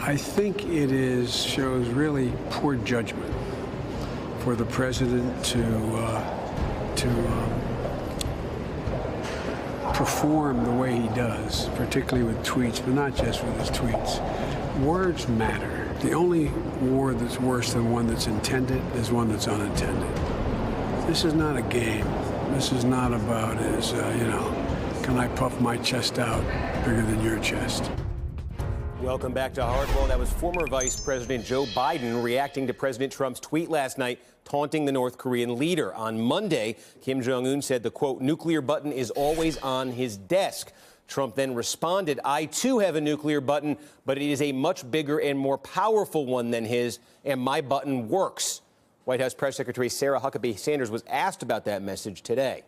I think it shows really poor judgment for the president to perform the way he does, particularly with tweets, but not just with his tweets. Words matter. The only war that's worse than one that's intended is one that's unintended. This is not a game. This is not about, can I puff my chest out bigger than your chest? Welcome back to Hardball. That was former Vice President Joe Biden reacting to President Trump's tweet last night, taunting the North Korean leader. On Monday, Kim Jong-un said the, quote, nuclear button is always on his desk. Trump then responded, I, too, have a nuclear button, but it is a much bigger and more powerful one than his, and my button works. White House Press Secretary Sarah Huckabee Sanders was asked about that message today.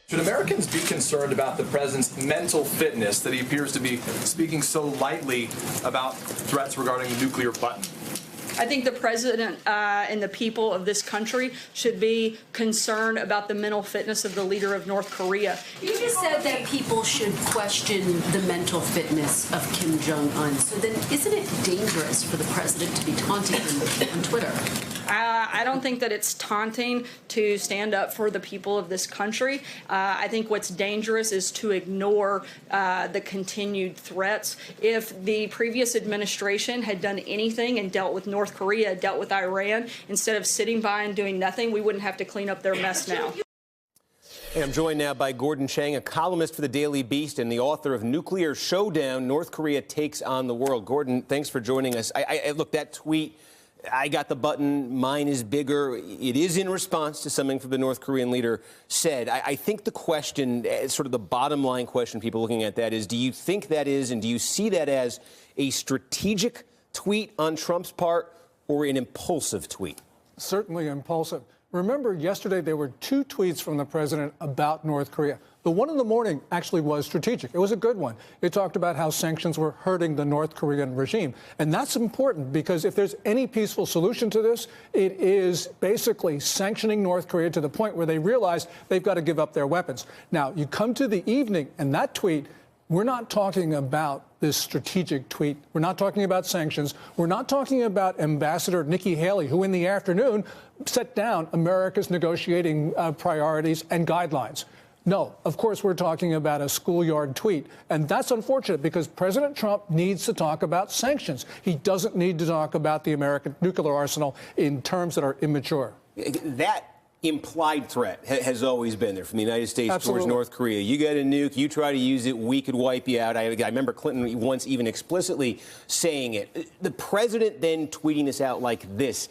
Should Americans be concerned about the president's mental fitness, that he appears to be speaking so lightly about threats regarding the nuclear button? I think the president and the people of this country should be concerned about the mental fitness of the leader of North Korea. You just said that people should question the mental fitness of Kim Jong-un. So then isn't it dangerous for the president to be taunting him on Twitter? I don't think that it's taunting to stand up for the people of this country. I think what's dangerous is to ignore the continued threats. If the previous administration had done anything and dealt with North Korea, dealt with Iran, instead of sitting by and doing nothing, we wouldn't have to clean up their mess now. And I'm joined now by Gordon Chang, a columnist for the Daily Beast and the author of Nuclear Showdown, North Korea Takes on the World. Gordon, thanks for joining us. Look, that tweet, I got the button, mine is bigger. It is in response to something from the North Korean leader said. I think the question, sort of the bottom line question people looking at that is, do you think that is, and do you see that as a strategic tweet on Trump's part or an impulsive tweet? Certainly impulsive. Remember, yesterday there were two tweets from the president about North Korea. The one in the morning actually was strategic. It was a good one. It talked about how sanctions were hurting the North Korean regime. And that's important because if there's any peaceful solution to this, it is basically sanctioning North Korea to the point where they realize they've got to give up their weapons. Now, you come to the evening and that tweet, we're not talking about this strategic tweet. We're not talking about sanctions. We're not talking about Ambassador Nikki Haley, who in the afternoon set down America's negotiating priorities and guidelines. No, of course, we're talking about a schoolyard tweet. And that's unfortunate because President Trump needs to talk about sanctions. He doesn't need to talk about the American nuclear arsenal in terms that are immature. That implied threat has always been there from the United States Absolutely. Towards North Korea. You got a nuke, you try to use it, we could wipe you out. I remember Clinton once even explicitly saying it. The president then tweeting this out like this.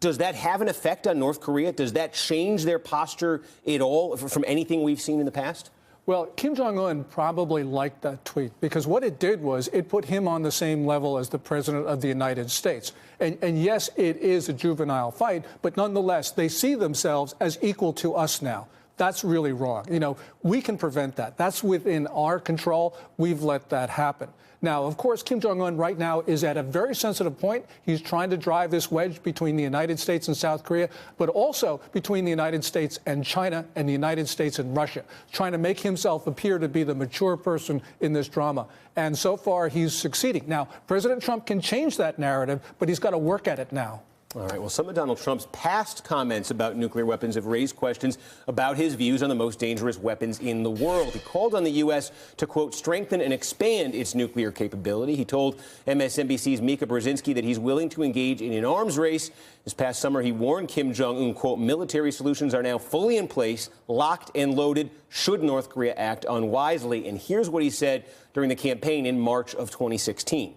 Does that have an effect on North Korea? Does that change their posture at all from anything we've seen in the past? Well, Kim Jong-un probably liked that tweet because what it did was it put him on the same level as the president of the United States. And yes, it is a juvenile fight, but nonetheless, they see themselves as equal to us now. That's really wrong. You know, we can prevent that. That's within our control. We've let that happen. Now, of course, Kim Jong-un right now is at a very sensitive point. He's trying to drive this wedge between the United States and South Korea, but also between the United States and China and the United States and Russia, trying to make himself appear to be the mature person in this drama. And so far, he's succeeding. Now, President Trump can change that narrative, but he's got to work at it now. All right. Well, some of Donald Trump's past comments about nuclear weapons have raised questions about his views on the most dangerous weapons in the world. He called on the U.S. to, quote, strengthen and expand its nuclear capability. He told MSNBC's Mika Brzezinski that he's willing to engage in an arms race. This past summer, he warned Kim Jong-un, quote, military solutions are now fully in place, locked and loaded, should North Korea act unwisely. And here's what he said during the campaign in March of 2016.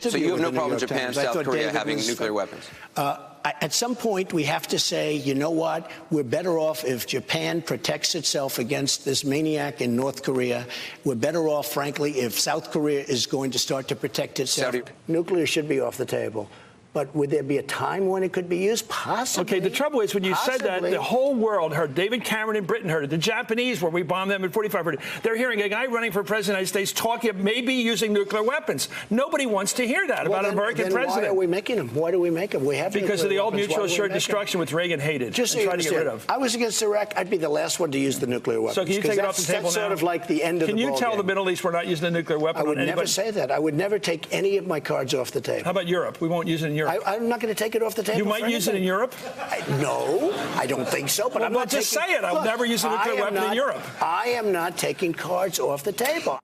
So you have no problem Japan, South Korea having nuclear weapons? At some point, we have to say, you know what? We're better off if Japan protects itself against this maniac in North Korea. We're better off, frankly, if South Korea is going to start to protect itself. Nuclear should be off the table. But would there be a time when it could be used? Possibly. Okay, the trouble is when you said that, the whole world heard. David Cameron in Britain heard it. The Japanese, where we bombed them in 45, heard it. They're hearing a guy running for president of the United States talking of maybe using nuclear weapons. Nobody wants to hear that about an American president. Why are we making them? Why do we make them? We have because of the old mutual assured destruction, which Reagan hated. Just so and tried to get rid of. I was against Iraq. I'd be the last one to use the nuclear weapons. So can you take it off the table that's now? Sort of like the end of can the you ball tell game. the Middle East we're not using a nuclear weapon? I would on never say that. I would never take any of my cards off the table. How about Europe? We won't use it in Europe. I'm not going to take it off the table. You might use it in Europe? No, I don't think so. But well, I'm not just taking, say it. I'll never use a nuclear weapon in Europe. I am not taking cards off the table.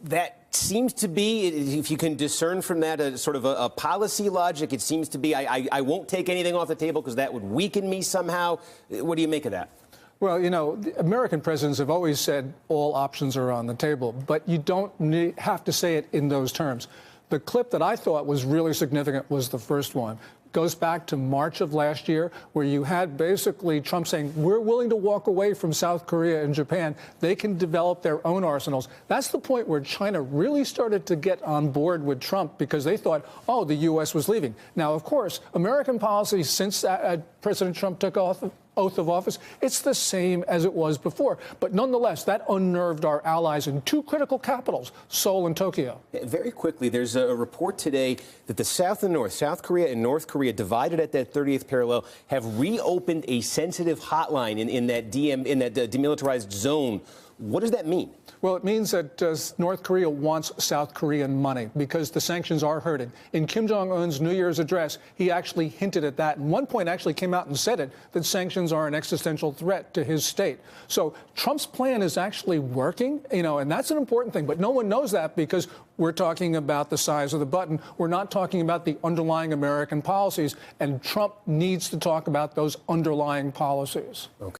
That seems to be, if you can discern from that a sort of a policy logic, it seems to be I won't take anything off the table because that would weaken me somehow. What do you make of that? Well, you know, the American presidents have always said all options are on the table, but you don't have to say it in those terms. The clip that I thought was really significant was the first one. Goes back to March of last year, where you had basically Trump saying, we're willing to walk away from South Korea and Japan. They can develop their own arsenals. That's the point where China really started to get on board with Trump because they thought, oh, the U.S. was leaving. Now, of course, American policy since President Trump took oath of office, it's the same as it was before. But nonetheless, that unnerved our allies in two critical capitals, Seoul and Tokyo. Very quickly, there's a report today that the South and North, South Korea and North Korea, divided at that 30th parallel, have reopened a sensitive hotline in that demilitarized zone. What does that mean? Well, it means that North Korea wants South Korean money because the sanctions are hurting. In Kim Jong-un's New Year's address, he actually hinted at that. And one point actually came out and said it, that sanctions are an existential threat to his state. So Trump's plan is actually working, you know, and that's an important thing. But no one knows that because we're talking about the size of the button. We're not talking about the underlying American policies. And Trump needs to talk about those underlying policies. Okay.